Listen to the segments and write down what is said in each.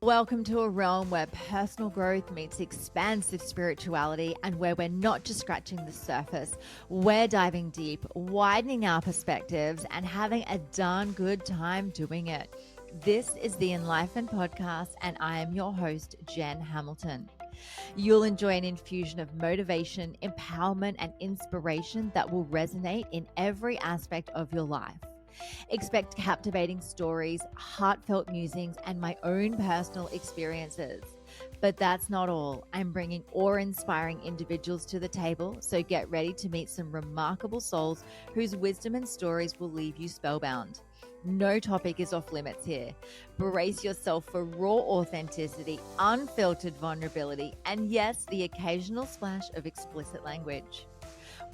Welcome to a realm where personal growth meets expansive spirituality and where we're not just scratching the surface. We're diving deep, widening our perspectives, and having a darn good time doing it. This is the Enlightened Podcast, and I am your host, Jen Hamilton. You'll enjoy an infusion of motivation, empowerment, and inspiration that will resonate in every aspect of your life. Expect captivating stories, heartfelt musings, and my own personal experiences. But that's not all. I'm bringing awe-inspiring individuals to the table, so get ready to meet some remarkable souls whose wisdom and stories will leave you spellbound. No topic is off limits here. Brace yourself for raw authenticity, unfiltered vulnerability, and yes, the occasional splash of explicit language.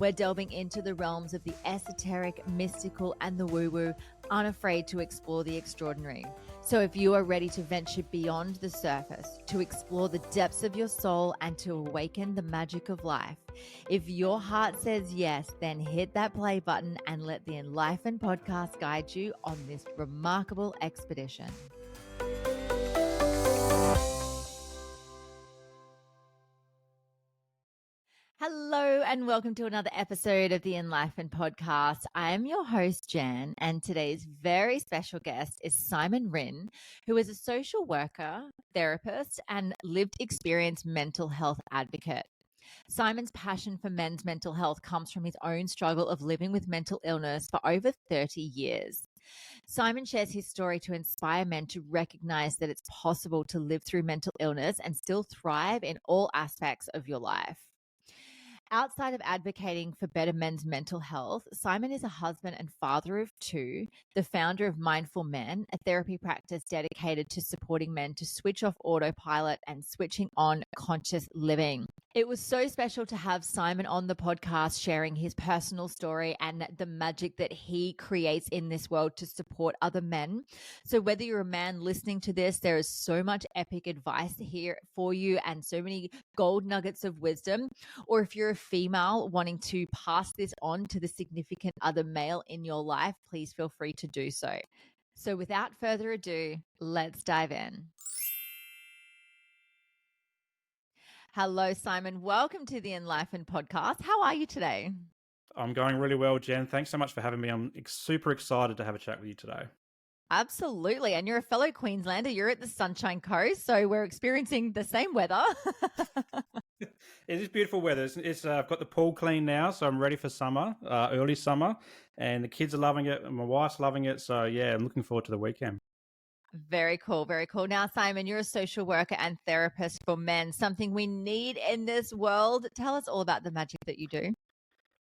We're delving into the realms of the esoteric, mystical, and the woo-woo, unafraid to explore the extraordinary. So if you are ready to venture beyond the surface, to explore the depths of your soul, and to awaken the magic of life, if your heart says yes, then hit that play button and let the Enlightened Podcast guide you on this remarkable expedition. Hello and welcome to another episode of the Enlightened Podcast. I am your host, Jan, and today's very special guest is Simon Rinne, who is a social worker, therapist, and lived experience mental health advocate. Simon's passion for men's mental health comes from his own struggle of living with mental illness for over 30 years. Simon shares his story to inspire men to recognize that it's possible to live through mental illness and still thrive in all aspects of your life. Outside of advocating for better men's mental health, Simon is a husband and father of two, the founder of Mindful Men, a therapy practice dedicated to supporting men to switch off autopilot and switching on conscious living. It was so special to have Simon on the podcast sharing his personal story and the magic that he creates in this world to support other men. So whether you're a man listening to this, there is so much epic advice here for you and so many gold nuggets of wisdom. Or if you're a female wanting to pass this on to the significant other male in your life, please feel free to do so. So without further ado, let's dive in. Hello, Simon. Welcome to the Enlightened Podcast. How are you today? I'm going really well, Jen. Thanks so much for having me. I'm super excited to have a chat with you today. Absolutely. And you're a fellow Queenslander. You're at the Sunshine Coast, so we're experiencing the same weather. It is beautiful weather. I've got the pool clean now, so I'm ready for summer, early summer, and the kids are loving it, and my wife's loving it. So, yeah, I'm looking forward to the weekend. Very cool. Very cool. Now, Simon, you're a social worker and therapist for men, something we need in this world. Tell us all about the magic that you do.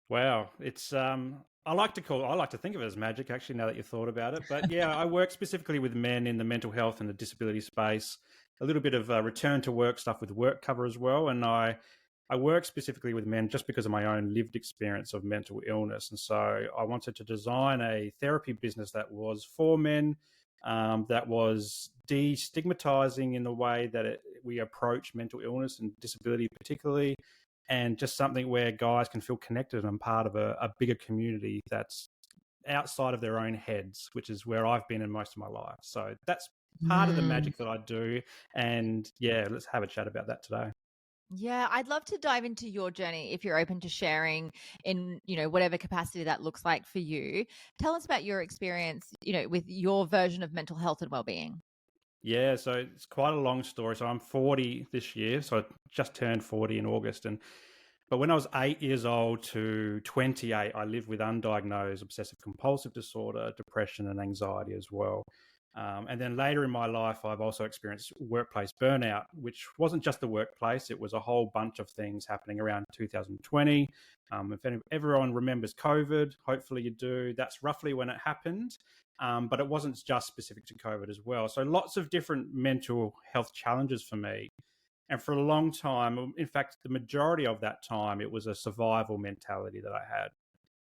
Wow. It's I like to think of it as magic, actually, now that you've thought about it. But yeah, I work specifically with men in the mental health and the disability space, a little bit of return to work stuff with work cover as well. And I work specifically with men just because of my own lived experience of mental illness. And so I wanted to design a therapy business that was for men, that was destigmatizing in the way that we approach mental illness and disability particularly, and just something where guys can feel connected and part of a bigger community that's outside of their own heads, which is where I've been in most of my life. So that's part of the magic that I do. And yeah, let's have a chat about that today. Yeah, I'd love to dive into your journey if you're open to sharing in, whatever capacity that looks like for you. Tell us about your experience, with your version of mental health and well-being. Yeah, so it's quite a long story. So I'm 40 this year, so I just turned 40 in August. But when I was 8 years old to 28, I lived with undiagnosed obsessive-compulsive disorder, depression, and anxiety as well. And then later in my life, I've also experienced workplace burnout, which wasn't just the workplace. It was a whole bunch of things happening around 2020. If everyone remembers COVID, hopefully you do. That's roughly when it happened. But it wasn't just specific to COVID as well. So lots of different mental health challenges for me. And for a long time, in fact, the majority of that time, it was a survival mentality that I had.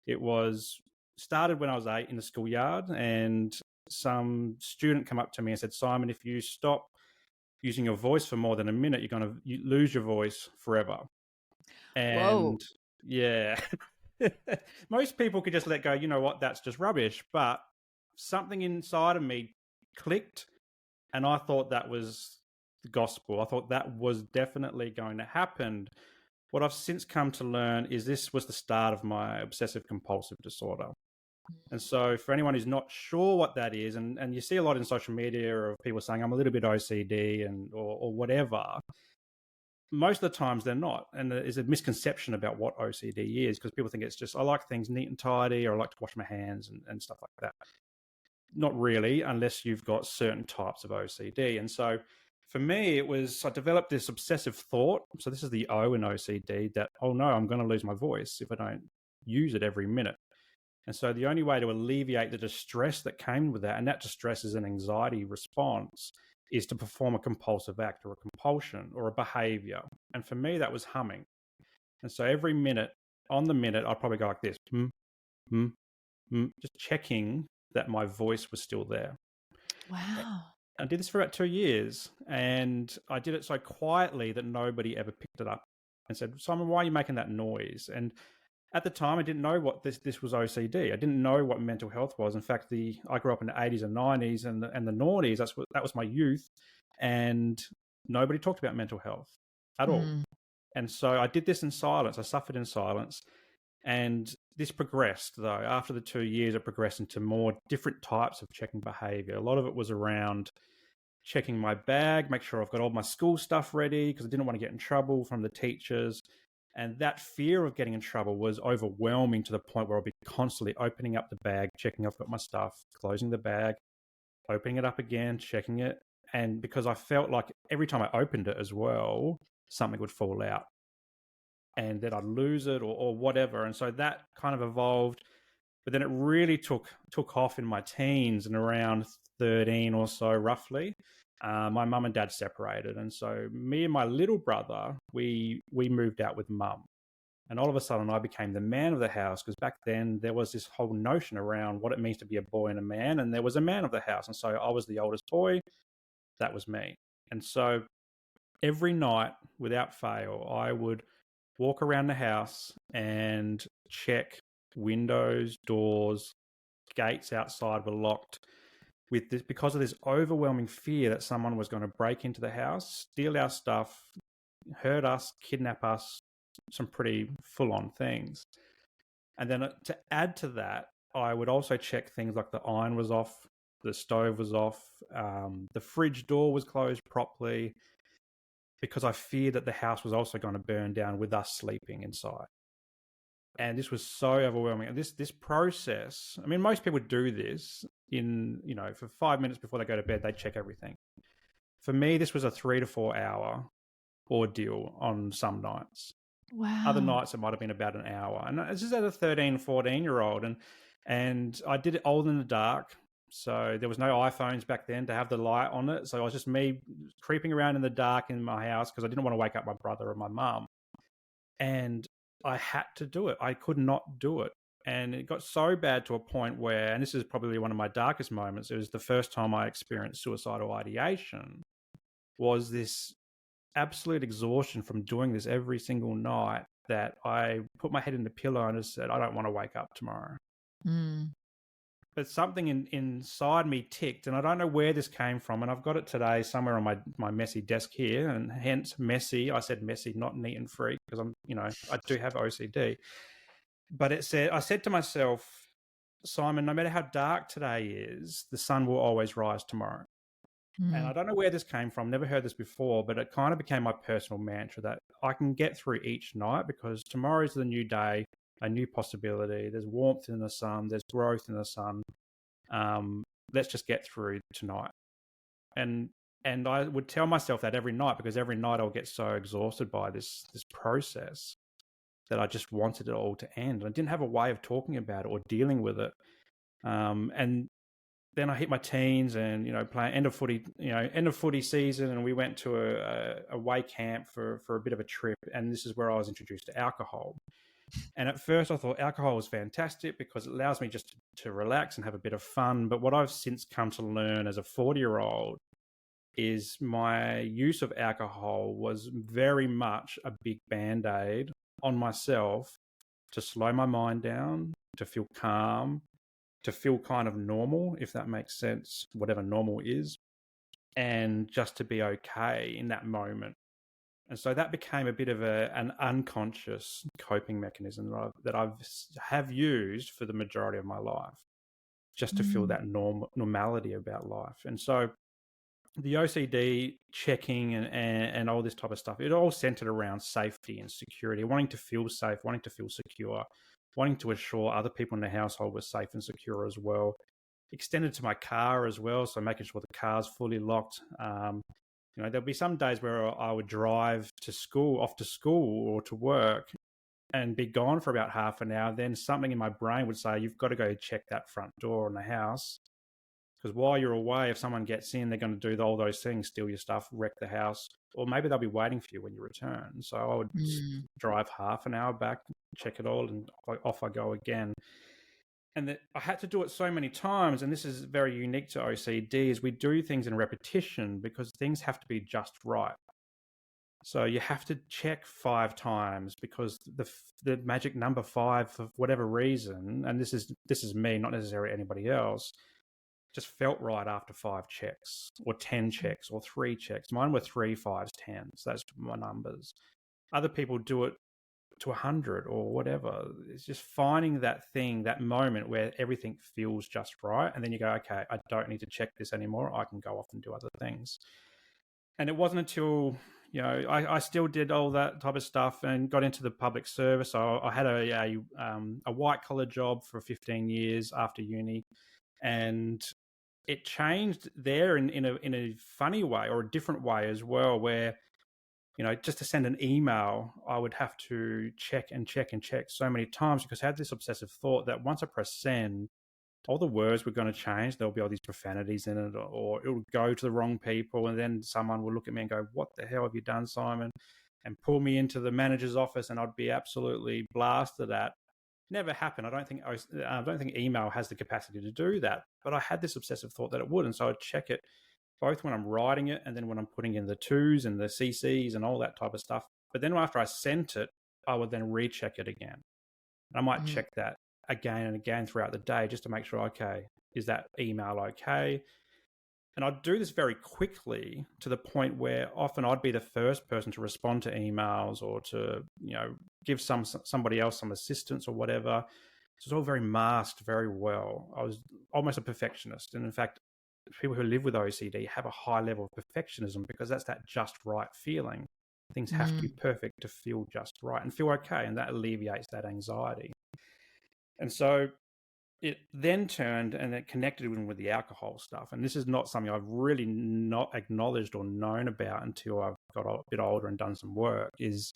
It was started when I was 8 in the schoolyard, and some student come up to me and said, Simon, if you stop using your voice for more than a minute, you're going to lose your voice forever. And Whoa. Yeah, most people could just let go, you know what, that's just rubbish. But something inside of me clicked, and I thought that was the gospel. I thought that was definitely going to happen. What I've since come to learn is this was the start of my obsessive-compulsive disorder. And so for anyone who's not sure what that is, and you see a lot in social media of people saying, I'm a little bit OCD or whatever, most of the times they're not. And there's a misconception about what OCD is because people think it's just, I like things neat and tidy, or I like to wash my hands and stuff like that. Not really, unless you've got certain types of OCD. And so for me, I developed this obsessive thought. So this is the O in OCD, that, oh no, I'm going to lose my voice if I don't use it every minute. And so the only way to alleviate the distress that came with that, and that distress is an anxiety response, is to perform a compulsive act or a compulsion or a behavior. And for me, that was humming. And so every minute, on the minute, I'd probably go like this, just checking that my voice was still there. Wow. I did this for about 2 years, and I did it so quietly that nobody ever picked it up and said, Simon, why are you making that noise? And at the time, I didn't know what this was OCD. I didn't know what mental health was. In fact, I grew up in the 80s and 90s and the noughties. That was my youth, and nobody talked about mental health at all. And so I did this in silence. I suffered in silence, and this progressed, though. After the 2 years, it progressed into more different types of checking behavior. A lot of it was around checking my bag, make sure I've got all my school stuff ready because I didn't want to get in trouble from the teachers. And that fear of getting in trouble was overwhelming to the point where I'll be constantly opening up the bag, checking I've got my stuff, closing the bag, opening it up again, checking it. And because I felt like every time I opened it as well, something would fall out and then I'd lose it or whatever. And so that kind of evolved. But then it really took off in my teens, and around 13 or so, roughly. My mum and dad separated, and so me and my little brother, we moved out with mum, and all of a sudden I became the man of the house, because back then there was this whole notion around what it means to be a boy and a man, and there was a man of the house, and so I was the oldest boy. That was me. And so every night without fail, I would walk around the house and check windows, doors, gates outside were locked, with this because of this overwhelming fear that someone was going to break into the house, steal our stuff, hurt us, kidnap us, some pretty full-on things. And then to add to that, I would also check things like the iron was off, the stove was off, the fridge door was closed properly, because I feared that the house was also going to burn down with us sleeping inside. And this was so overwhelming. And this process, I mean, most people do this for 5 minutes before they go to bed, they check everything. For me, this was a 3 to 4 hour ordeal on some nights. Wow. Other nights, it might have been about an hour. And this is as a 13, 14-year-old. And I did it all in the dark. So there was no iPhones back then to have the light on it. So it was just me creeping around in the dark in my house because I didn't want to wake up my brother or my mum. And I had to do it. I could not do it. And it got so bad to a point where, and this is probably one of my darkest moments, it was the first time I experienced suicidal ideation, was this absolute exhaustion from doing this every single night, that I put my head in the pillow and just said, I don't want to wake up tomorrow. But something inside me ticked, and I don't know where this came from, and I've got it today somewhere on my messy desk here, and hence messy. I said messy, not neat and free, because I do have OCD. But I said to myself, Simon, no matter how dark today is, the sun will always rise tomorrow. And I don't know where this came from, never heard this before, but it kind of became my personal mantra that I can get through each night because tomorrow is the new day, a new possibility. There's warmth in the sun, there's growth in the sun. Let's just get through tonight. And I would tell myself that every night, because every night I'll get so exhausted by this process that I just wanted it all to end. I didn't have a way of talking about it or dealing with it. And then I hit my teens and, playing end of footy season. And we went to a away camp for a bit of a trip. And this is where I was introduced to alcohol. And at first I thought alcohol was fantastic because it allows me just to relax and have a bit of fun. But what I've since come to learn as a 40-year-old is my use of alcohol was very much a big Band-Aid on myself to slow my mind down, to feel calm, to feel kind of normal, if that makes sense, whatever normal is. and just to be okay in that moment. And so that became a bit of an unconscious coping mechanism that I have used for the majority of my life, just to feel that normality about life. And so the OCD checking and all this type of stuff, it all centered around safety and security, wanting to feel safe, wanting to feel secure, wanting to assure other people in the household were safe and secure as well. Extended to my car as well, so making sure the car's fully locked. There'll be some days where I would drive off to school or to work and be gone for about half an hour. Then something in my brain would say, you've got to go check that front door in the house. Because while you're away, if someone gets in, they're going to do all those things, steal your stuff, wreck the house, or maybe they'll be waiting for you when you return. So I would drive half an hour back, check it all, and off I go again. And I had to do it so many times, and this is very unique to OCD, is we do things in repetition because things have to be just right. So you have to check 5 times because the magic number 5, for whatever reason, and this is me, not necessarily anybody else, just felt right after 5 checks or 10 checks or 3 checks. Mine were 3, 5s, 10s. That's my numbers. Other people do it to 100 or whatever. It's just finding that thing, that moment where everything feels just right. And then you go, okay, I don't need to check this anymore. I can go off and do other things. And it wasn't until, I still did all that type of stuff and got into the public service. So I had a white collar job for 15 years after uni, and it changed there in a funny way or a different way as well, where just to send an email, I would have to check and check and check so many times because I had this obsessive thought that once I press send, all the words were going to change. There'll be all these profanities in it, or it would go to the wrong people. And then someone will look at me and go, what the hell have you done, Simon? And pull me into the manager's office, and I'd be absolutely blasted at. Never happened. I don't think email has the capacity to do that. But I had this obsessive thought that it would. And so I'd check it both when I'm writing it and then when I'm putting in the twos and the CCs and all that type of stuff. But then after I sent it, I would then recheck it again. And I might check that again and again throughout the day just to make sure, okay, is that email okay? And I'd do this very quickly to the point where often I'd be the first person to respond to emails or to, give somebody else some assistance or whatever. So it's all very masked very well. I was almost a perfectionist. And in fact, people who live with OCD have a high level of perfectionism because that's that just right feeling. Things have to be perfect to feel just right and feel okay, and that alleviates that anxiety. And so it then turned and it connected with the alcohol stuff. And this is not something I've really not acknowledged or known about until I've got a bit older and done some work, is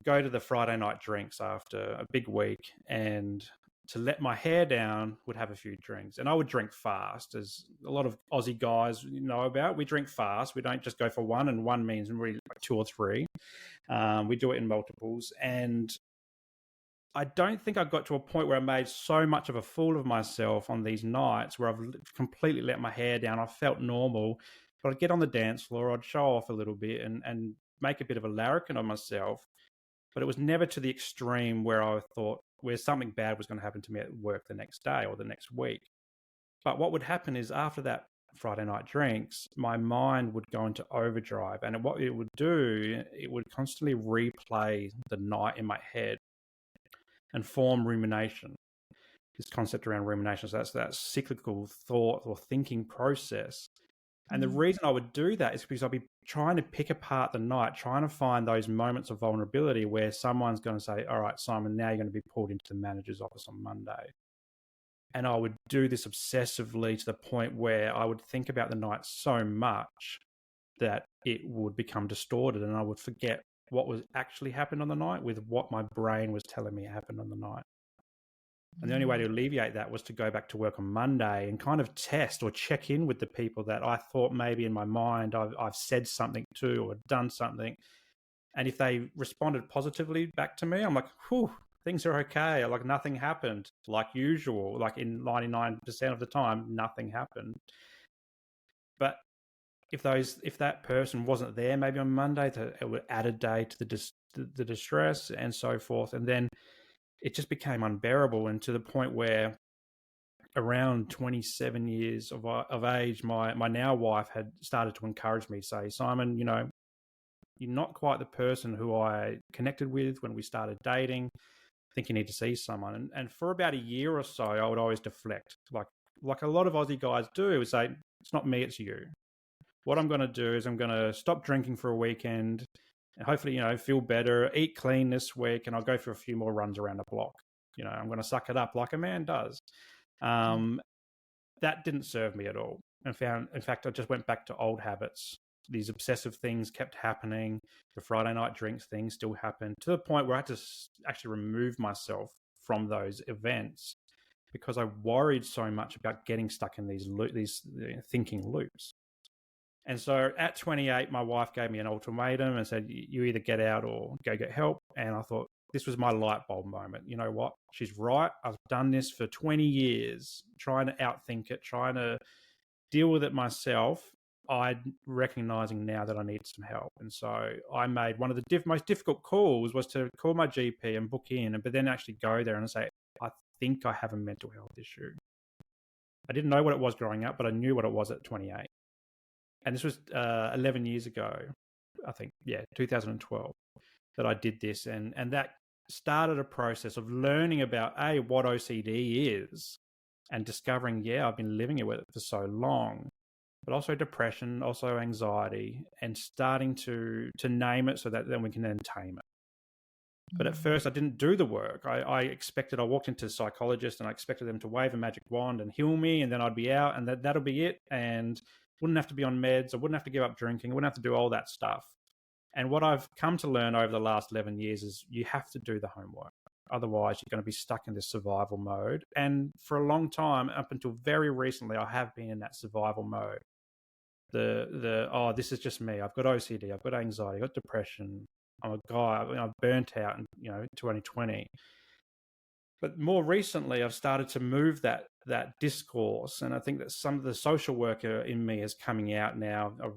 go to the Friday night drinks after a big week, and to let my hair down, would have a few drinks. And I would drink fast, as a lot of Aussie guys know about. We drink fast. We don't just go for one, and one means really like 2 or 3. We do it in multiples. And I don't think I got to a point where I made so much of a fool of myself on these nights where I've completely let my hair down. I felt normal, but I'd get on the dance floor, I'd show off a little bit and make a bit of a larrikin on myself. But it was never to the extreme where I thought where something bad was going to happen to me at work the next day or the next week. But what would happen is after that Friday night drinks, my mind would go into overdrive. And what it would do, it would constantly replay the night in my head and form rumination, this concept around rumination. So that's that cyclical thought or thinking process. And the reason I would do that is because I'd be trying to pick apart the night, trying to find those moments of vulnerability where someone's going to say, all right, Simon, now you're going to be pulled into the manager's office on Monday. And I would do this obsessively to the point where I would think about the night so much that it would become distorted and I would forget what was actually happened on the night with what my brain was telling me happened on the night. And the only way to alleviate that was to go back to work on Monday and kind of test or check in with the people that I thought maybe in my mind I've said something to or done something. And if they responded positively back to me, I'm like, whew, things are okay. Like nothing happened like usual. Like in 99% of the time, nothing happened. But if that person wasn't there maybe on Monday, it would add a day to the distress and so forth. And then it just became unbearable, and to the point where around 27 years of age, my now wife had started to encourage me, say, Simon, you're not quite the person who I connected with when we started dating. I think you need to see someone. And for about a year or so, I would always deflect, like a lot of Aussie guys do, would say, it's not me, it's you. What I'm going to do is I'm going to stop drinking for a weekend and hopefully, feel better, eat clean this week, and I'll go for a few more runs around the block. I'm going to suck it up like a man does. That didn't serve me at all. In fact, I just went back to old habits. These obsessive things kept happening. The Friday night drinks thing still happened, to the point where I had to actually remove myself from those events because I worried so much about getting stuck in these thinking loops. And so at 28, my wife gave me an ultimatum and said, you either get out or go get help. And I thought, this was my light bulb moment. You know what? She's right. I've done this for 20 years, trying to outthink it, trying to deal with it myself. I'm recognizing now that I need some help. And so I made one of the most difficult calls was to call my GP and book in, but then actually go there and say, I think I have a mental health issue. I didn't know what it was growing up, but I knew what it was at 28. And this was 11 years ago, I think, 2012, that I did this. And that started a process of learning about, what OCD is and discovering, I've been living with it for so long, but also depression, also anxiety, and starting to name it so that then we can then tame it. But at first, I didn't do the work. I walked into a psychologist and I expected them to wave a magic wand and heal me, and then I'd be out and that'll be it. And wouldn't have to be on meds. I wouldn't have to give up drinking. I wouldn't have to do all that stuff. And what I've come to learn over the last 11 years is you have to do the homework. Otherwise, you're going to be stuck in this survival mode. And for a long time, up until very recently, I have been in that survival mode. This is just me. I've got OCD. I've got anxiety. I've got depression. I'm a guy. I'm burnt out in 2020. But more recently, I've started to move that discourse, and I think that some of the social worker in me is coming out now. I've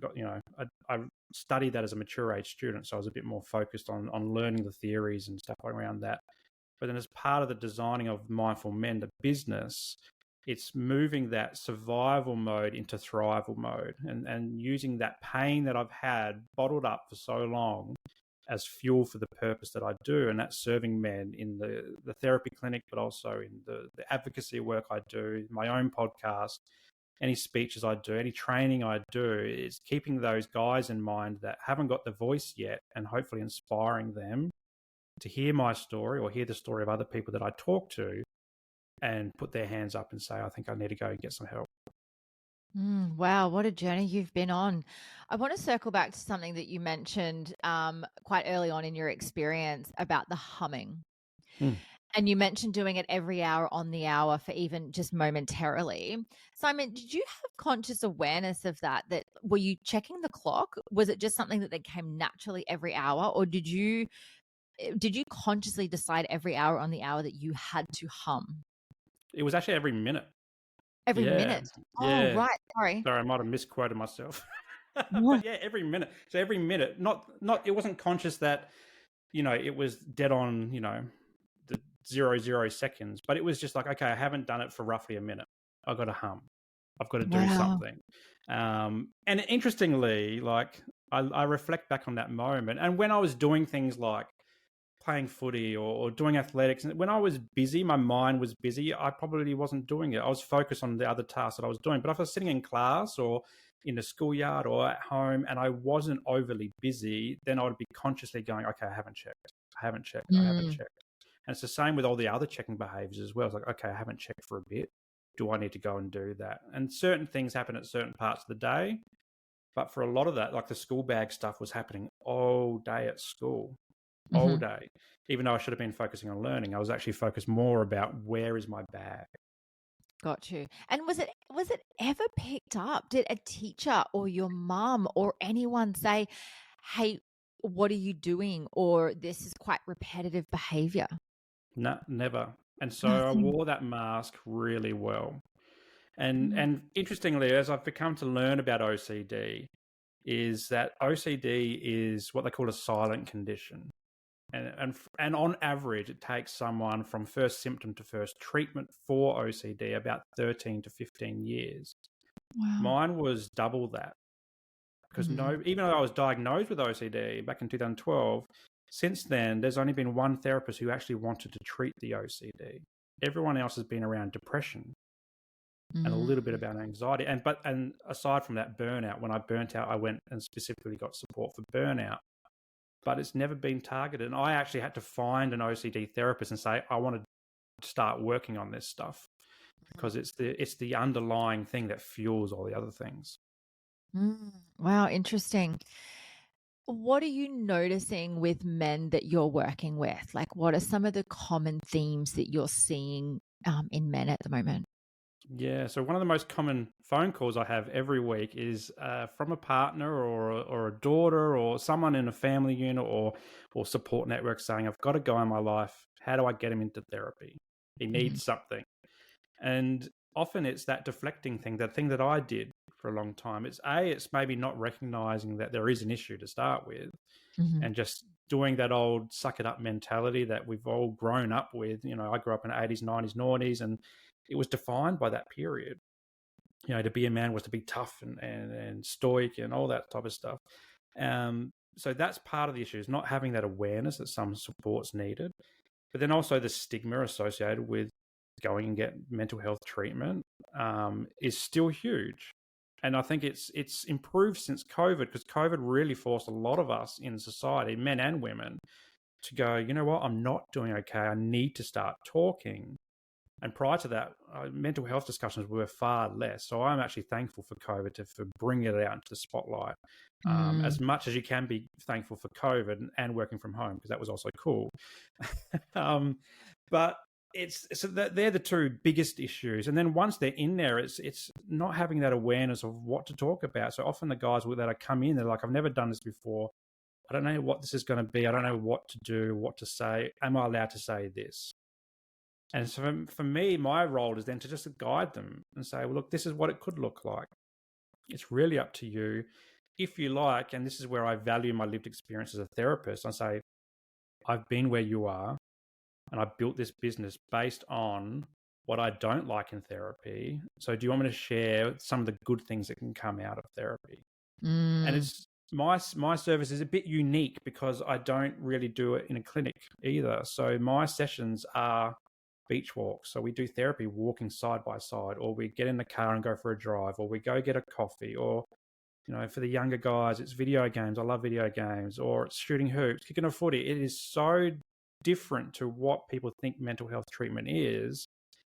got, I studied that as a mature age student, so I was a bit more focused on learning the theories and stuff around that. But then, as part of the designing of Mindful Men, the business, it's moving that survival mode into thrival mode, and using that pain that I've had bottled up for so long as fuel for the purpose that I do, and that's serving men in the therapy clinic, but also in the advocacy work I do, my own podcast, any speeches I do, any training I do, is keeping those guys in mind that haven't got the voice yet, and hopefully inspiring them to hear my story or hear the story of other people that I talk to and put their hands up and say, I think I need to go and get some help. Wow, what a journey you've been on. I want to circle back to something that you mentioned quite early on in your experience about the humming. And you mentioned doing it every hour on the hour for even just momentarily. Simon, did you have conscious awareness of that? Were you checking the clock? Was it just something that came naturally every hour? Or did you consciously decide every hour on the hour that you had to hum? It was actually every minute. Every minute? Oh, right. Sorry, I might have misquoted myself. But every minute. So every minute, not it wasn't conscious that, it was dead on, the 0 seconds, but it was just like, okay, I haven't done it for roughly a minute. I've got to hum. I've got to do something. And interestingly, I reflect back on that moment. And when I was doing things like playing footy or doing athletics, and when I was busy, my mind was busy, I probably wasn't doing it. I was focused on the other tasks that I was doing. But if I was sitting in class or in the schoolyard or at home and I wasn't overly busy, then I would be consciously going, okay, I haven't checked. I haven't checked. And it's the same with all the other checking behaviors as well. It's like, okay, I haven't checked for a bit. Do I need to go and do that? And certain things happen at certain parts of the day. But for a lot of that, like the school bag stuff was happening all day at school. All day. Even though I should have been focusing on learning, I was actually focused more about where is my bag. Got you. And was it ever picked up? Did a teacher or your mum or anyone say, hey, what are you doing? Or this is quite repetitive behavior? No, never. And so I wore that mask really well. And interestingly, as I've become to learn about OCD, is that OCD is what they call a silent condition. And on average, it takes someone from first symptom to first treatment for OCD about 13 to 15 years. Wow. Mine was double that, because even though I was diagnosed with OCD back in 2012, since then there's only been one therapist who actually wanted to treat the OCD. Everyone else has been around depression and a little bit about anxiety. And aside from that, burnout. When I burnt out, I went and specifically got support for burnout. But it's never been targeted. And I actually had to find an OCD therapist and say, I want to start working on this stuff, because it's the underlying thing that fuels all the other things. Wow, interesting. What are you noticing with men that you're working with? Like, what are some of the common themes that you're seeing in men at the moment? Yeah, so one of the most common phone calls I have every week is from a partner or a daughter or someone in a family unit or support network saying, I've got a guy in my life. How do I get him into therapy? He needs something. And often it's that deflecting thing, that thing that I did for a long time. It's maybe not recognizing that there is an issue to start with, and just doing that old suck it up mentality that we've all grown up with. I grew up in the 80s, 90s, noughties, and it was defined by that period. To be a man was to be tough and stoic and all that type of stuff. So that's part of the issue, is not having that awareness that some support's needed. But then also the stigma associated with going and get mental health treatment is still huge. And I think it's improved since COVID, because COVID really forced a lot of us in society, men and women, to go, you know what, I'm not doing okay. I need to start talking. And prior to that, mental health discussions were far less. So I'm actually thankful for COVID for bringing it out into the spotlight. As much as you can be thankful for COVID and working from home, because that was also cool. But so they're the two biggest issues. And then once they're in there, it's not having that awareness of what to talk about. So often the guys that are come in, they're like, I've never done this before. I don't know what this is going to be. I don't know what to do, what to say. Am I allowed to say this? And so for me, my role is then to just guide them and say, well, look, this is what it could look like. It's really up to you. If you like, and this is where I value my lived experience as a therapist, I say, I've been where you are, and I built this business based on what I don't like in therapy. So do you want me to share some of the good things that can come out of therapy? And it's my service is a bit unique because I don't really do it in a clinic either. So my sessions are beach walks. So we do therapy walking side by side, or we get in the car and go for a drive, or we go get a coffee, or for the younger guys, it's video games. I love video games. Or it's shooting hoops, kicking a footy. It is so different to what people think mental health treatment is.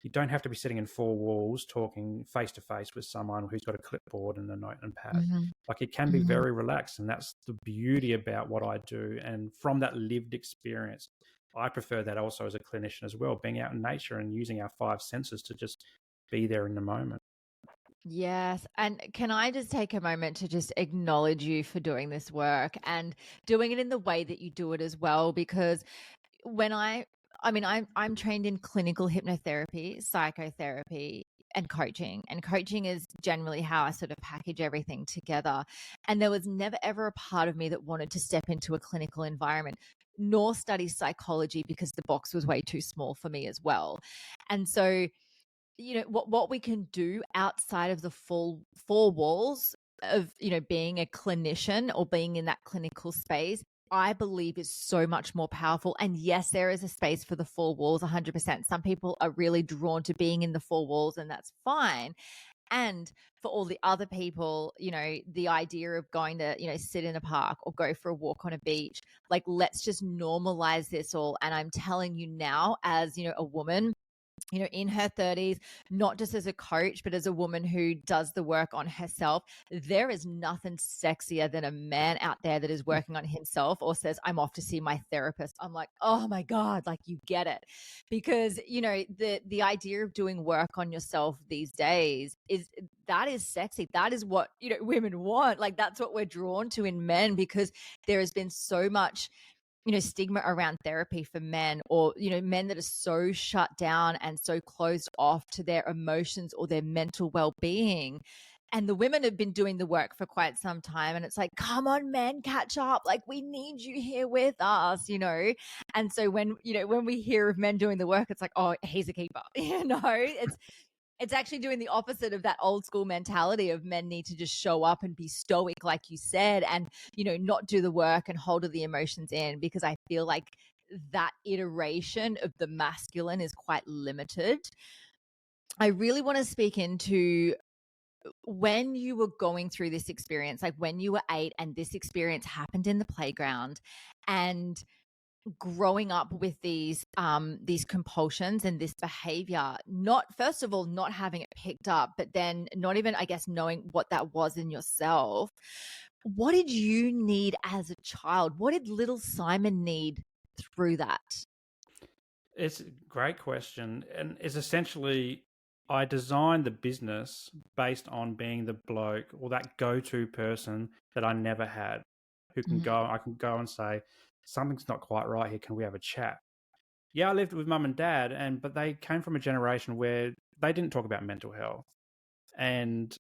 You don't have to be sitting in four walls talking face to face with someone who's got a clipboard and a note and pad. Like, it can be very relaxed, and that's the beauty about what I do. And from that lived experience, I prefer that also as a clinician as well, being out in nature and using our five senses to just be there in the moment. Yes. And can I just take a moment to just acknowledge you for doing this work and doing it in the way that you do it as well? Because when I'm trained in clinical hypnotherapy, psychotherapy, and coaching. And coaching is generally how I sort of package everything together. And there was never, ever a part of me that wanted to step into a clinical environment, nor study psychology, because the box was way too small for me as well. And so, what we can do outside of the full four walls of, being a clinician or being in that clinical space, I believe is so much more powerful. And yes, there is a space for the four walls, 100%. Some people are really drawn to being in the four walls, and that's fine. And for all the other people, the idea of going to, sit in a park or go for a walk on a beach, like, let's just normalize this all. And I'm telling you now, as, a woman, in her 30s, not just as a coach, but as a woman who does the work on herself, there is nothing sexier than a man out there that is working on himself or says, I'm off to see my therapist. I'm like, oh my God, like, you get it. Because, the idea of doing work on yourself these days is sexy. That is what, women want. Like, that's what we're drawn to in men, because there has been so much stigma around therapy for men, or, men that are so shut down and so closed off to their emotions or their mental well-being. And the women have been doing the work for quite some time. And it's like, come on, men, catch up. Like, we need you here with us, you know? And so when, you know, when we hear of men doing the work, it's like, oh, he's a keeper, you know? It's actually doing the opposite of that old school mentality of men need to just show up and be stoic, like you said, and, you know, not do the work and hold the emotions in, because I feel like that iteration of the masculine is quite limited. I really want to speak into when you were going through this experience, like when you were 8 and this experience happened in the playground, and growing up with these compulsions and this behavior, not, first of all, not having it picked up, but then not even, I guess, knowing what that was in yourself. What did you need as a child? What did little Simon need through that? It's a great question. And it's essentially, I designed the business based on being the bloke or that go-to person that I never had, who can go, I can go and say, something's not quite right here. Can we have a chat? Yeah, I lived with mum and dad, but they came from a generation where they didn't talk about mental health. And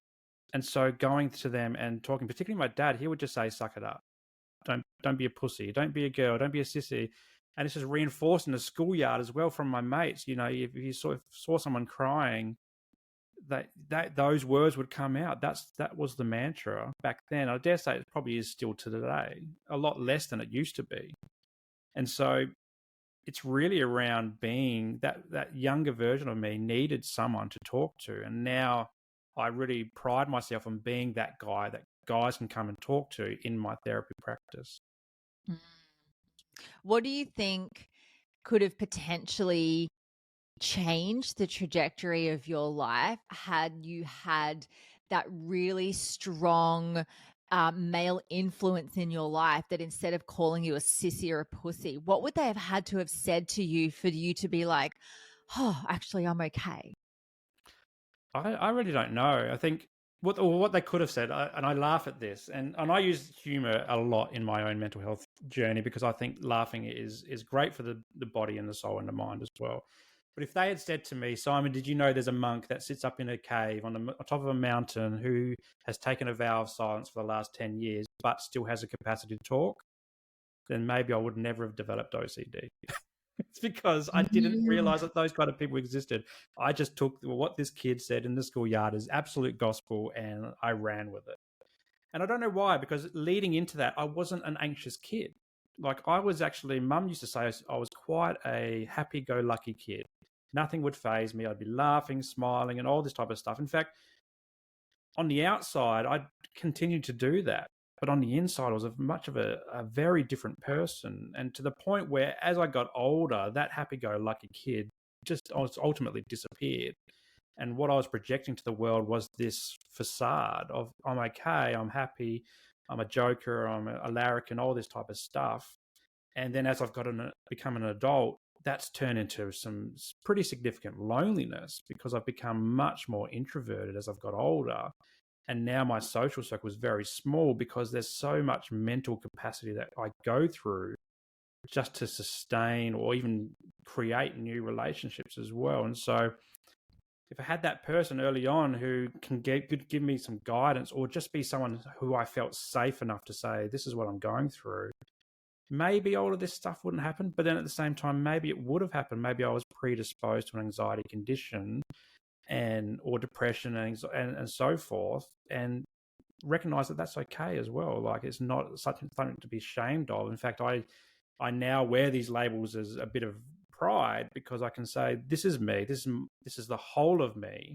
so going to them and talking, particularly my dad, he would just say, suck it up. Don't be a pussy. Don't be a girl. Don't be a sissy. And this is reinforced in the schoolyard as well from my mates. You know, if you saw someone crying, that those words would come out. That was the mantra back then. I dare say it probably is still to today, a lot less than it used to be. And so it's really around being that younger version of me needed someone to talk to. And now I really pride myself on being that guy that guys can come and talk to in my therapy practice. What do you think could have potentially changed the trajectory of your life had you had that really strong male influence in your life, that instead of calling you a sissy or a pussy, what would they have had to have said to you for you to be like, oh, actually, I'm okay? I really don't know. I think what they could have said, and I laugh at this, and I use humor a lot in my own mental health journey because I think laughing is great for the body and the soul and the mind as well. But if they had said to me, Simon, did you know there's a monk that sits up in a cave on top of a mountain who has taken a vow of silence for the last 10 years, but still has a capacity to talk, then maybe I would never have developed OCD. It's because I didn't realize that those kind of people existed. I just took what this kid said in the schoolyard as absolute gospel and I ran with it. And I don't know why, because leading into that, I wasn't an anxious kid. Like I was actually, mum used to say I was quite a happy-go-lucky kid. Nothing would faze me. I'd be laughing, smiling, and all this type of stuff. In fact, on the outside, I continued to do that. But on the inside, I was much of a very different person. And to the point where as I got older, that happy-go-lucky kid just ultimately disappeared. And what I was projecting to the world was this facade of I'm okay, I'm happy, I'm a joker, I'm a larrikin, all this type of stuff. And then as I've become an adult, that's turned into some pretty significant loneliness because I've become much more introverted as I've got older. And now my social circle is very small because there's so much mental capacity that I go through just to sustain or even create new relationships as well. And so if I had that person early on who could give me some guidance or just be someone who I felt safe enough to say, this is what I'm going through, maybe all of this stuff wouldn't happen. But then at the same time, maybe it would have happened. Maybe I was predisposed to an anxiety condition or depression and so forth, and recognize that that's okay as well. Like it's not something to be ashamed of. In fact, I now wear these labels as a bit of pride because I can say this is me. This is the whole of me.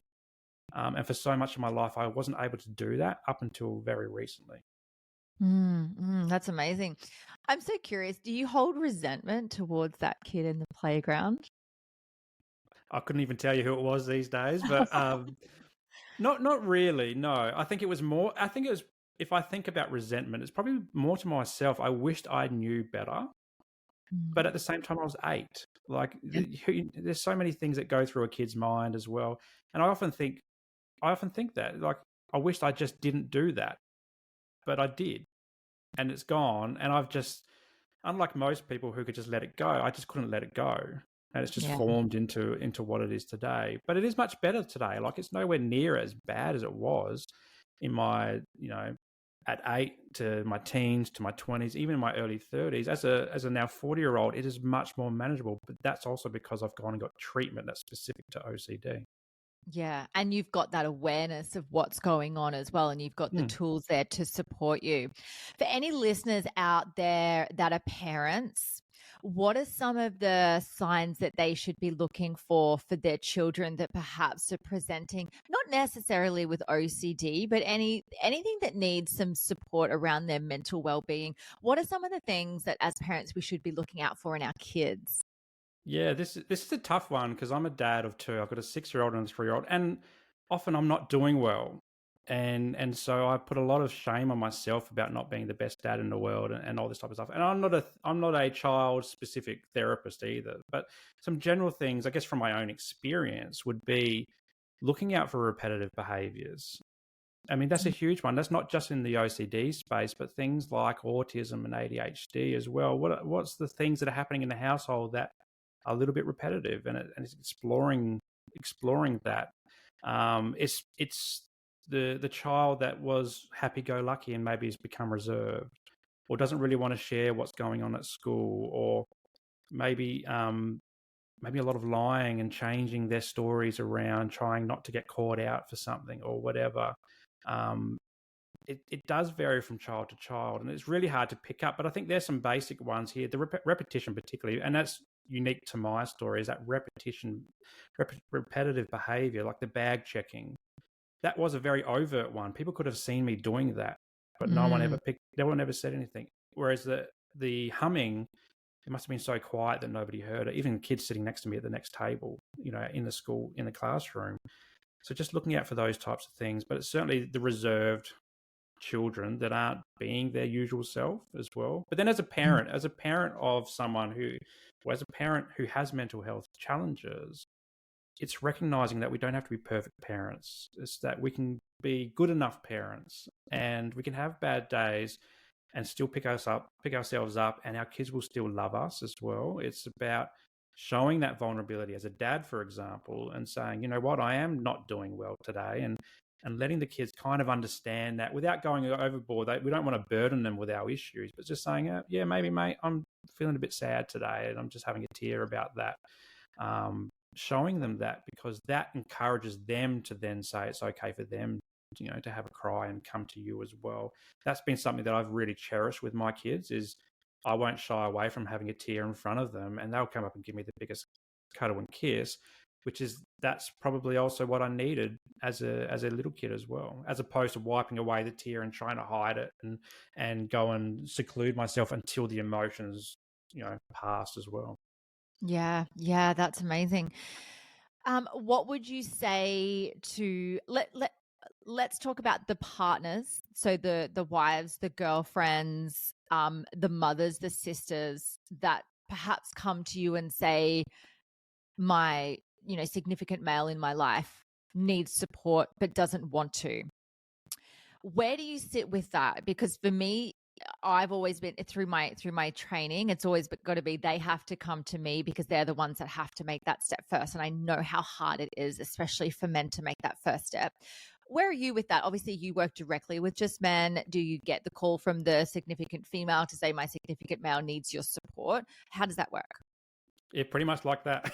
And for so much of my life, I wasn't able to do that up until very recently. That's amazing. I'm so curious. Do you hold resentment towards that kid in the playground? I couldn't even tell you who it was these days, but not really. No, I think it was more. I think it was. If I think about resentment, it's probably more to myself. I wished I knew better, but at the same time, I was 8. Like there's so many things that go through a kid's mind as well, and I often think that like I wished I just didn't do that, but I did, and it's gone, and I've just, unlike most people who could just let it go, I just couldn't let it go. And it's just formed into what it is today. But it is much better today. Like it's nowhere near as bad as it was. in my, at 8 to my teens to my 20s, even in my early 30s, as a now 40-year-old, it is much more manageable. But that's also because I've gone and got treatment that's specific to OCD. Yeah. And you've got that awareness of what's going on as well. And you've got the tools there to support you. For any listeners out there that are parents, what are some of the signs that they should be looking for their children that perhaps are presenting, not necessarily with OCD, but anything that needs some support around their mental well-being? What are some of the things that as parents we should be looking out for in our kids? Yeah, this is a tough one because I'm a dad of two. I've got a 6-year-old and a 3-year-old, and often I'm not doing well, and so I put a lot of shame on myself about not being the best dad in the world, and all this type of stuff. And I'm not a child specific therapist either, but some general things I guess from my own experience would be looking out for repetitive behaviors. I mean, that's a huge one. That's not just in the OCD space, but things like autism and ADHD as well. What's the things that are happening in the household that are a little bit repetitive, and it's exploring that. It's the child that was happy-go-lucky and maybe has become reserved, or doesn't really want to share what's going on at school, or maybe maybe a lot of lying and changing their stories around, trying not to get caught out for something or whatever. Um, it does vary from child to child, and it's really hard to pick up. But I think there's some basic ones here. The repetition, particularly, and that's unique to my story, is that repetitive behavior, like the bag checking. That was a very overt one. People could have seen me doing that, but no one ever said anything. Whereas the humming, it must have been so quiet that nobody heard it. Even kids sitting next to me at the next table, in the school, in the classroom. So just looking out for those types of things. But it's certainly the reserved children that aren't being their usual self as well. But then as a parent of someone as a parent who has mental health challenges, it's recognizing that we don't have to be perfect parents. It's that we can be good enough parents, and we can have bad days and still pick ourselves up, and our kids will still love us as well. It's about showing that vulnerability as a dad, for example, and saying, you know what, I am not doing well today, and letting the kids kind of understand that without going overboard. We don't want to burden them with our issues, but just saying, yeah, maybe, mate, I'm feeling a bit sad today and I'm just having a tear about that. Showing them that, because that encourages them to then say it's okay for them, to have a cry and come to you as well. That's been something that I've really cherished with my kids, is I won't shy away from having a tear in front of them, and they'll come up and give me the biggest cuddle and kiss, that's probably also what I needed as a little kid as well, as opposed to wiping away the tear and trying to hide it and go and seclude myself until the emotions, passed as well. Yeah, that's amazing. What would you say to let's talk about the partners, so the wives, the girlfriends, the mothers, the sisters that perhaps come to you and say, my significant male in my life needs support but doesn't want to. Where do you sit with that? Because for me, I've always been through my training, it's always got to be they have to come to me because they're the ones that have to make that step first. And I know how hard it is, especially for men, to make that first step. Where are you with that? Obviously, you work directly with just men. Do you get the call from the significant female to say, my significant male needs your support? How does that work? Yeah, pretty much like that.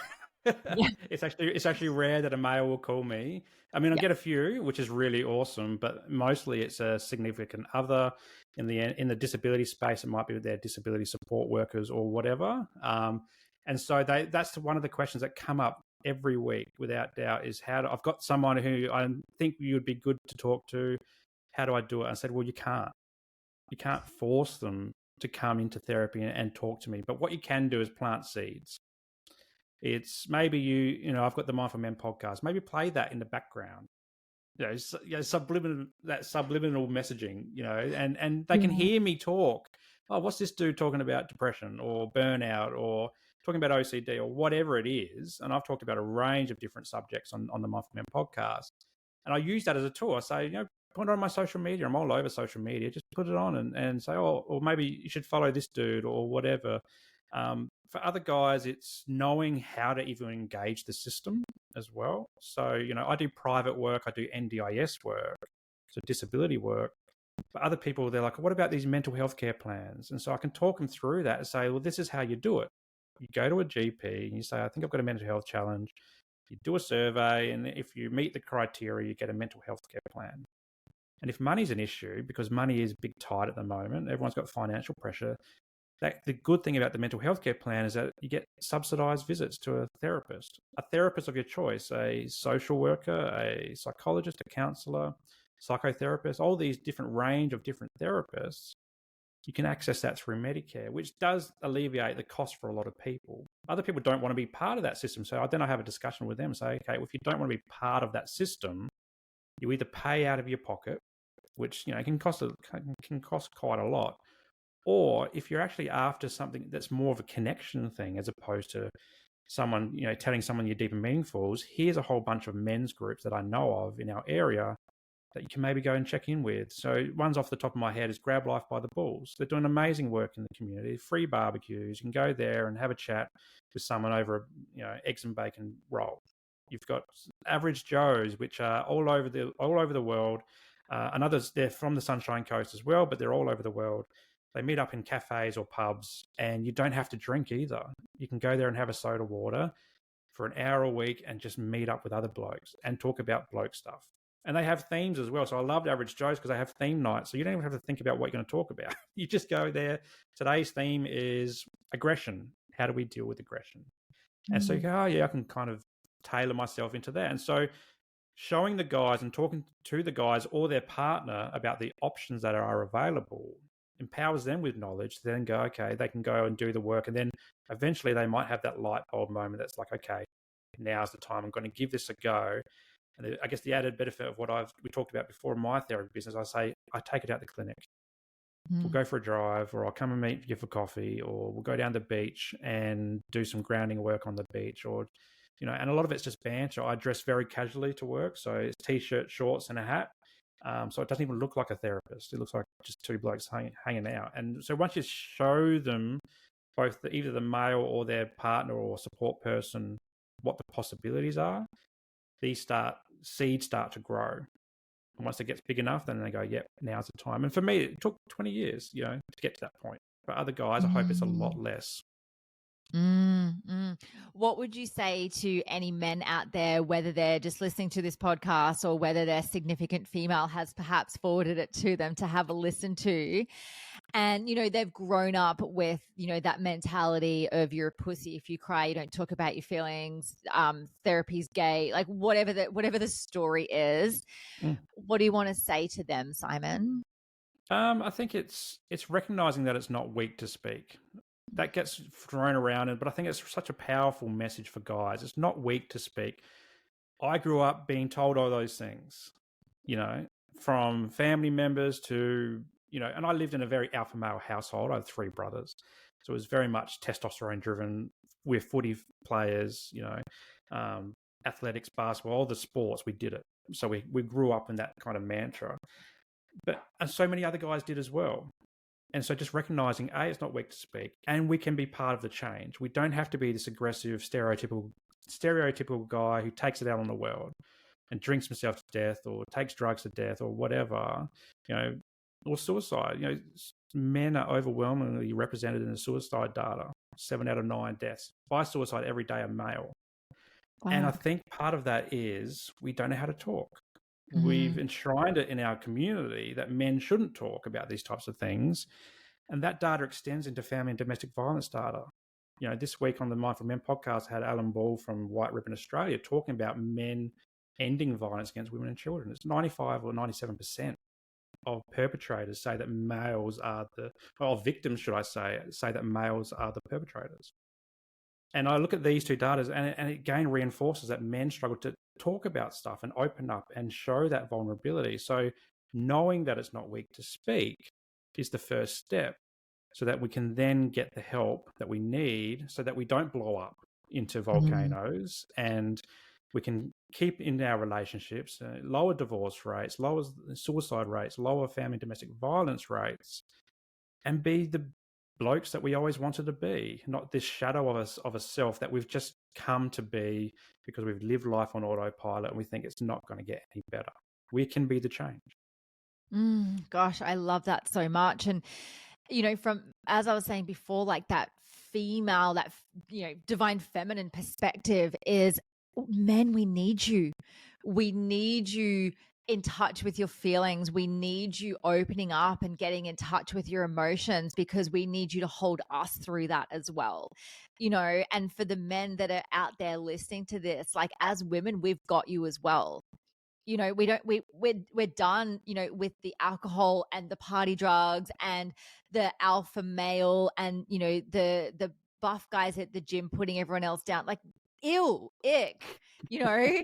Yeah. It's actually rare that a male will call me. I mean, I get a few, which is really awesome, but mostly it's a significant other. In the disability space, it might be their disability support workers or whatever. And so that's one of the questions that come up every week, without doubt, is I've got someone who I think you'd be good to talk to. How do I do it? I said, well, you can't force them to come into therapy and talk to me, but what you can do is plant seeds. It's maybe I've got the Mindful Men podcast. Maybe play that in the background. Subliminal messaging. And they can hear me talk. Oh, what's this dude talking about depression or burnout or talking about OCD or whatever it is? And I've talked about a range of different subjects on the Mindful Men podcast. And I use that as a tool. I say, put it on my social media. I'm all over social media. Just put it on and say, oh, or maybe you should follow this dude or whatever. For other guys, it's knowing how to even engage the system as well. So, I do private work. I do NDIS work. so disability work. But other people, they're like, what about these mental health care plans? And so I can talk them through that and say, well, this is how you do it. You go to a GP and you say, I think I've got a mental health challenge. You do a survey, and if you meet the criteria, you get a mental health care plan. And if money's an issue, because money is big tight at the moment, everyone's got financial pressure, the good thing about the mental health care plan is that you get subsidized visits to a therapist of your choice, a social worker, a psychologist, a counselor, psychotherapist, all these different range of different therapists. You can access that through Medicare, which does alleviate the cost for a lot of people. Other people don't want to be part of that system. So then I have a discussion with them and say, okay, well, if you don't want to be part of that system, you either pay out of your pocket, which can cost quite a lot, or if you're actually after something that's more of a connection thing as opposed to someone, telling someone your deep and meaningfuls, here's a whole bunch of men's groups that I know of in our area that you can maybe go and check in with. So one's off the top of my head is Grab Life by the Bulls. They're doing amazing work in the community, free barbecues. You can go there and have a chat with someone over eggs and bacon roll. You've got Average Joes, which are all over the world, and others, they're from the Sunshine Coast as well, but they're all over the world. They meet up in cafes or pubs, and you don't have to drink either. You can go there and have a soda water for an hour a week and just meet up with other blokes and talk about bloke stuff. And they have themes as well. So I loved Average Joe's because they have theme nights. So you don't even have to think about what you're going to talk about. You just go there. Today's theme is aggression. How do we deal with aggression? And so you go, oh, yeah, I can kind of tailor myself into that. And so showing the guys and talking to the guys or their partner about the options that are available empowers them with knowledge to then go, okay, they can go and do the work. And then eventually they might have that light bulb moment that's like, okay, now's the time. I'm going to give this a go. And I guess the added benefit of what we talked about before in my therapy business, I say, I take it out the clinic. We'll go for a drive, or I'll come and meet you for coffee, or we'll go down the beach and do some grounding work on the beach, or, and a lot of it's just banter. I dress very casually to work. So it's t-shirt, shorts and a hat. So it doesn't even look like a therapist. It looks like just two blokes hanging out. And so once you show them both either the male or their partner or support person what the possibilities are, seeds start to grow. And once it gets big enough, then they go, yep, now's the time. And for me, it took 20 years, to get to that point. But other guys, I hope it's a lot less. What would you say to any men out there, whether they're just listening to this podcast or whether their significant female has perhaps forwarded it to them to have a listen to, and they've grown up with that mentality of you're a pussy if you cry, you don't talk about your feelings, therapy's gay, like whatever the story is. What do you want to say to them, Simon? I think it's recognizing that it's not weak to speak. That gets thrown around, but I think it's such a powerful message for guys. It's not weak to speak. I grew up being told all those things, from family members to, and I lived in a very alpha male household. I had 3 brothers. So it was very much testosterone driven. We're footy players, athletics, basketball, all the sports, we did it. So we grew up in that kind of mantra. And so many other guys did as well. And so just recognizing, A, it's not weak to speak, and we can be part of the change. We don't have to be this aggressive, stereotypical guy who takes it out on the world and drinks himself to death or takes drugs to death or whatever, or suicide. Men are overwhelmingly represented in the suicide data. 7 out of 9 deaths by suicide every day are male. Wow. And I think part of that is we don't know how to talk. We've enshrined it in our community that men shouldn't talk about these types of things. And that data extends into family and domestic violence data. This week on the Mindful Men podcast, I had Alan Ball from White Ribbon Australia talking about men ending violence against women and children. It's 95 or 97% of perpetrators say that males are victims, should I say that males are the perpetrators. And I look at these two data and it again reinforces that men struggle to talk about stuff and open up and show that vulnerability. So knowing that it's not weak to speak is the first step so that we can then get the help that we need so that we don't blow up into volcanoes and we can keep in our relationships, lower divorce rates, lower suicide rates, lower family domestic violence rates, and be the blokes that we always wanted to be, not this shadow of a self that we've just come to be because we've lived life on autopilot and we think it's not going to get any better. We can be the change. Gosh, I love that so much. And, from, as I was saying before, like that female, divine feminine perspective is, men, we need you. We need you in touch with your feelings. We need you opening up and getting in touch with your emotions, because we need you to hold us through that as well. And for the men that are out there listening to this, like, as women, we've got you as well. We don't we're done, with the alcohol and the party drugs and the alpha male and, the buff guys at the gym putting everyone else down. Like, ew, ick, you know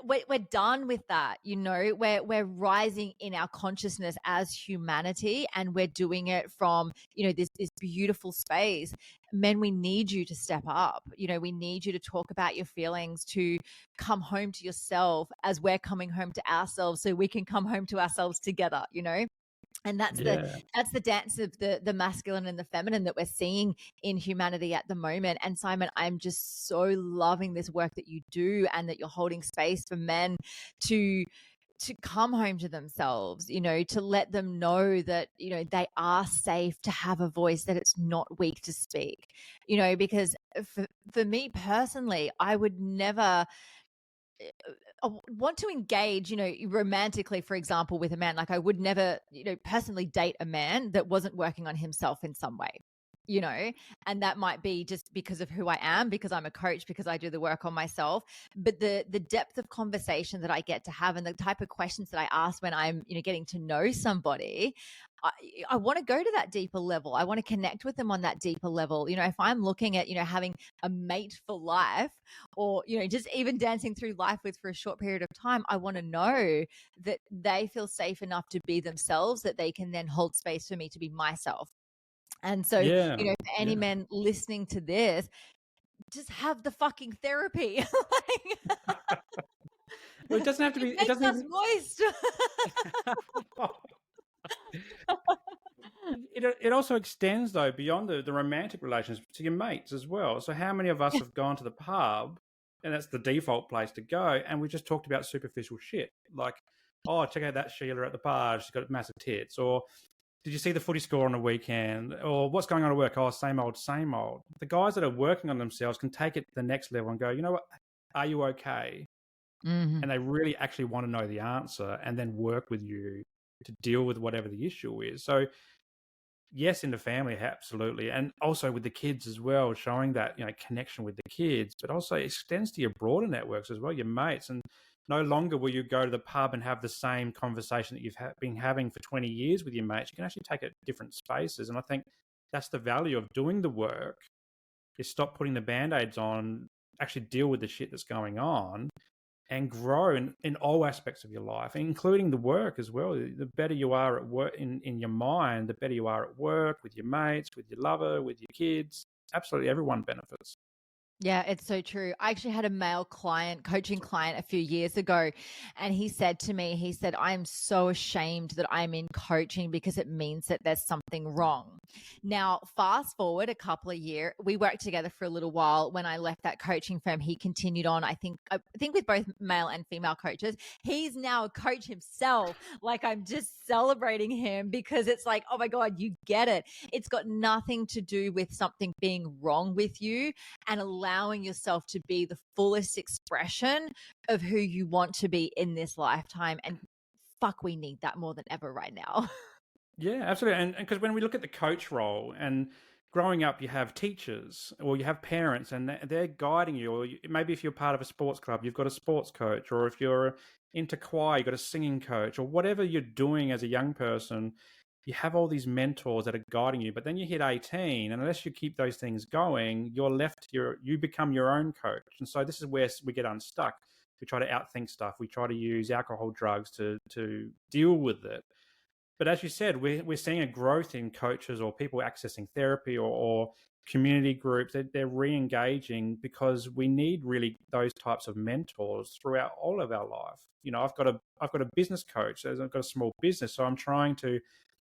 we're done with that. We're rising in our consciousness as humanity, and we're doing it from, this beautiful space. Men, we need you to step up. We need you to talk about your feelings, to come home to yourself as we're coming home to ourselves, so we can come home to ourselves together. And Yeah. that's the dance of the masculine and the feminine that we're seeing in humanity at the moment. And Simon, I'm just so loving this work that you do, and that you're holding space for men to come home to themselves, to let them know that, they are safe to have a voice, that it's not weak to speak, because for me personally, I would never want to engage, romantically, for example, with a man. Like, I would never, personally date a man that wasn't working on himself in some way, you know, and that might be just because of who I am, because I'm a coach, because I do the work on myself. But the depth of conversation that I get to have, and the type of questions that I ask when I'm, getting to know somebody, I, I want to go to that deeper level. I want to connect with them on that deeper level. If I'm looking at, having a mate for life, or, just even dancing through life with for a short period of time, I want to know that they feel safe enough to be themselves, that they can then hold space for me to be myself. And so, Yeah. for any Yeah. men listening to this, just have the fucking therapy. Like, Well, it doesn't have to be. it It makes doesn't us even. moist. It also extends, though, beyond the romantic relations to your mates as well. So how many of us have gone to the pub, and that's the default place to go, and we just talked about superficial shit, like, oh, check out that Sheila at the bar, she's got massive tits, or did you see the footy score on the weekend, or what's going on at work? Oh, same old, same old. The guys that are working on themselves can take it to the next level and go, you know what, are you okay? Mhm. And they really actually want to know the answer, and then work with you to deal with whatever the issue is. So yes, in the family, absolutely, and also with the kids as well, showing that connection with the kids, but also extends to your broader networks as well, your mates. And no longer will you go to the pub and have the same conversation that you've been having for 20 years with your mates. You can actually take it to different spaces, and I think that's the value of doing the work. Is stop putting the band-aids on, actually deal with the shit that's going on, and grow in all aspects of your life, including the work as well. The better you are at work in your mind, the better you are at work, with your mates, with your lover, with your kids. Absolutely, everyone benefits. Yeah, it's so true. I actually had a male client, coaching client, a few years ago, and he said to me, he said, I'm so ashamed that I'm in coaching because it means that there's something wrong. Now, fast forward a couple of years, we worked together for a little while. When I left that coaching firm, he continued on, I think with both male and female coaches. He's now a coach himself. Like, I'm just celebrating him, because it's like, oh my God, you get it. It's got nothing to do with something being wrong with you, and allowing yourself to be the fullest expression of who you want to be in this lifetime. And fuck, we need that more than ever right now. Yeah, absolutely. And because when we look at the coach role, and growing up, you have teachers or you have parents, and they're guiding you. Or maybe if you're part of a sports club, you've got a sports coach, or if you're into choir, you've got a singing coach, or whatever you're doing as a young person. You have all these mentors that are guiding you, but then you hit 18, and unless you keep those things going, you become your own coach. And so this is where we get unstuck. We try to outthink stuff. We try to use alcohol, drugs to deal with it. But as you said, we're seeing a growth in coaches or people accessing therapy, or community groups. They're re-engaging, because we need really those types of mentors throughout all of our life. I've got a business coach. I've got a small business, so I'm trying to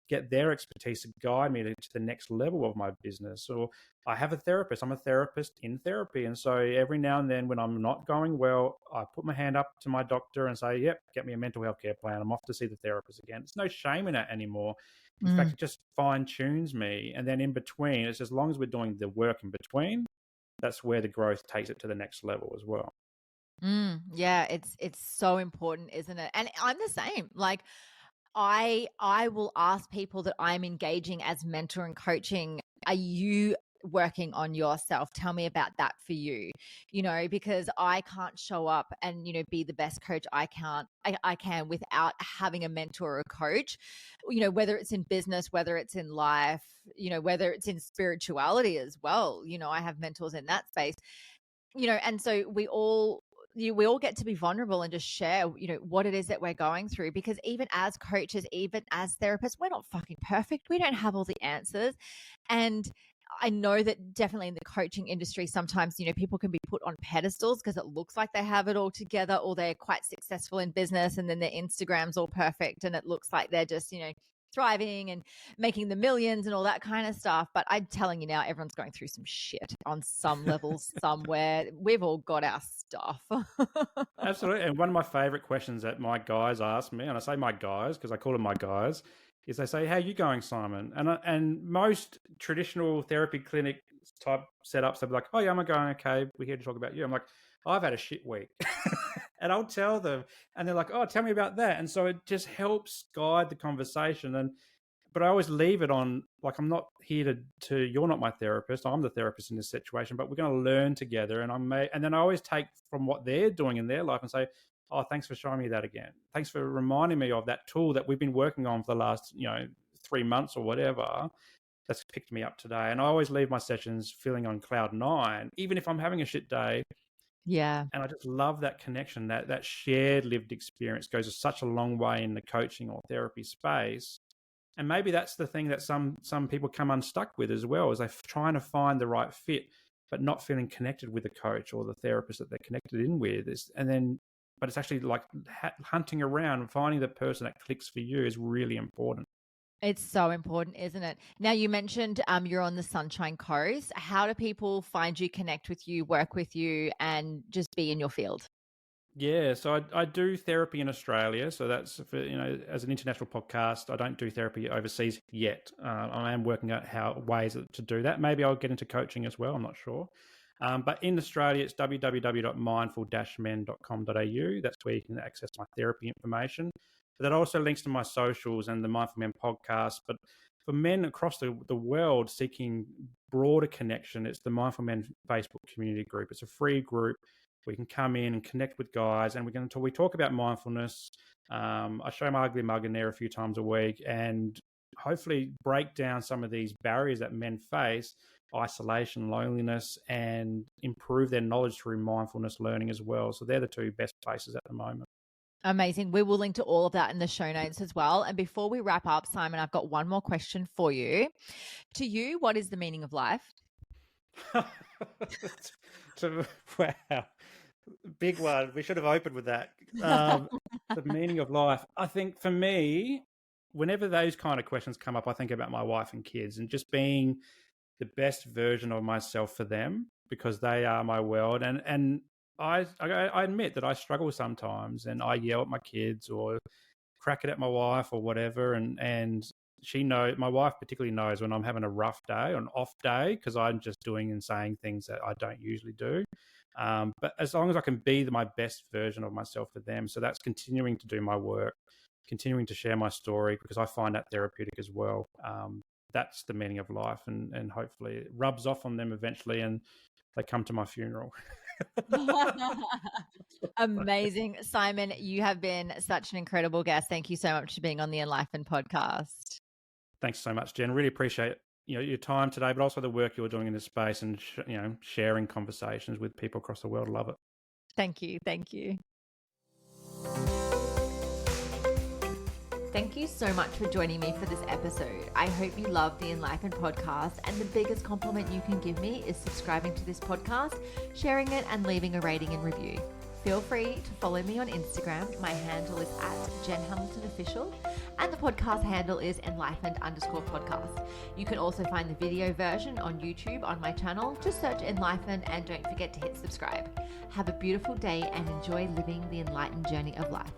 get their expertise to guide me to the next level of my business. Or I have a therapist. I'm a therapist in therapy. And so every now and then when I'm not going well, I put my hand up to my doctor and say, yep, get me a mental health care plan. I'm off to see the therapist again. There's no shame in that anymore. In fact, it just fine tunes me. And then in between, it's as long as we're doing the work in between, that's where the growth takes it to the next level as well. Yeah, it's so important, isn't it? And I'm the same. Like I will ask people that I'm engaging as mentor and coaching, are you working on yourself? Tell me about that for you, because I can't show up and, be the best coach I can without having a mentor or a coach, whether it's in business, whether it's in life, whether it's in spirituality as well. I have mentors in that space, and so we all get to be vulnerable and just share, what it is that we're going through, because even as coaches, even as therapists, we're not fucking perfect. We don't have all the answers. And I know that definitely in the coaching industry, sometimes, people can be put on pedestals because it looks like they have it all together, or they're quite successful in business and then their Instagram's all perfect and it looks like they're just, thriving and making the millions and all that kind of stuff. But I'm telling you now, everyone's going through some shit on some levels somewhere. We've all got our stuff. Absolutely. And one of my favorite questions that my guys ask me, and I say my guys because I call them my guys, is they say, "How are you going, Simon?" And most traditional therapy clinic type setups, they'll be like, "Oh yeah, I'm going okay. We're here to talk about you." I'm like, "I've had a shit week." And I'll tell them, and they're like, "Oh, tell me about that." And so it just helps guide the conversation. But I always leave it on, like, I'm not here to you're not my therapist. I'm the therapist in this situation, but we're going to learn together. And then I always take from what they're doing in their life and say, "Oh, thanks for showing me that again. Thanks for reminding me of that tool that we've been working on for the last, 3 months or whatever. That's picked me up today." And I always leave my sessions feeling on cloud 9, even if I'm having a shit day. Yeah. And I just love that connection, that shared lived experience goes such a long way in the coaching or therapy space. And maybe that's the thing that some people come unstuck with as well, is they're trying to find the right fit, but not feeling connected with the coach or the therapist that they're connected in with. But it's actually like hunting around and finding the person that clicks for you is really important. It's so important, isn't it? Now, you mentioned you're on the Sunshine Coast. How do people find you, connect with you, work with you, and just be in your field? Yeah, so I do therapy in Australia. So that's for, as an international podcast, I don't do therapy overseas yet. I am working out ways to do that. Maybe I'll get into coaching as well. I'm not sure. But in Australia, it's www.mindful-men.com.au. That's where you can access my therapy information. But that also links to my socials and the Mindful Men podcast. But for men across the world seeking broader connection, it's the Mindful Men Facebook community group. It's a free group. We can come in and connect with guys, and we talk about mindfulness. I show my ugly mug in there a few times a week, and hopefully break down some of these barriers that men face, isolation, loneliness, and improve their knowledge through mindfulness learning as well. So they're the two best places at the moment. Amazing. We will link to all of that in the show notes as well. And before we wrap up, Simon, I've got one more question for you. To you, what is the meaning of life? Wow. Big one. We should have opened with that. The meaning of life. I think for me, whenever those kind of questions come up, I think about my wife and kids and just being the best version of myself for them, because they are my world. And I admit that I struggle sometimes, and I yell at my kids or crack it at my wife or whatever. And she knows, my wife particularly knows when I'm having a rough day or an off day, because I'm just doing and saying things that I don't usually do. But as long as I can be my best version of myself for them, so that's continuing to do my work, continuing to share my story, because I find that therapeutic as well. That's the meaning of life, and hopefully it rubs off on them eventually and they come to my funeral. Amazing. Simon, you have been such an incredible guest. Thank you so much for being on the Enlightened podcast. Thanks so much, Jen. Really appreciate your time today, but also the work you're doing in this space and sharing conversations with people across the world. Love it. Thank you. Thank you. Thank you so much for joining me for this episode. I hope you love the Enlightened podcast, and the biggest compliment you can give me is subscribing to this podcast, sharing it, and leaving a rating and review. Feel free to follow me on Instagram. My handle is @JenHamiltonOfficial, and the podcast handle is Enlightened_podcast. You can also find the video version on YouTube on my channel. Just search Enlightened and don't forget to hit subscribe. Have a beautiful day and enjoy living the enlightened journey of life.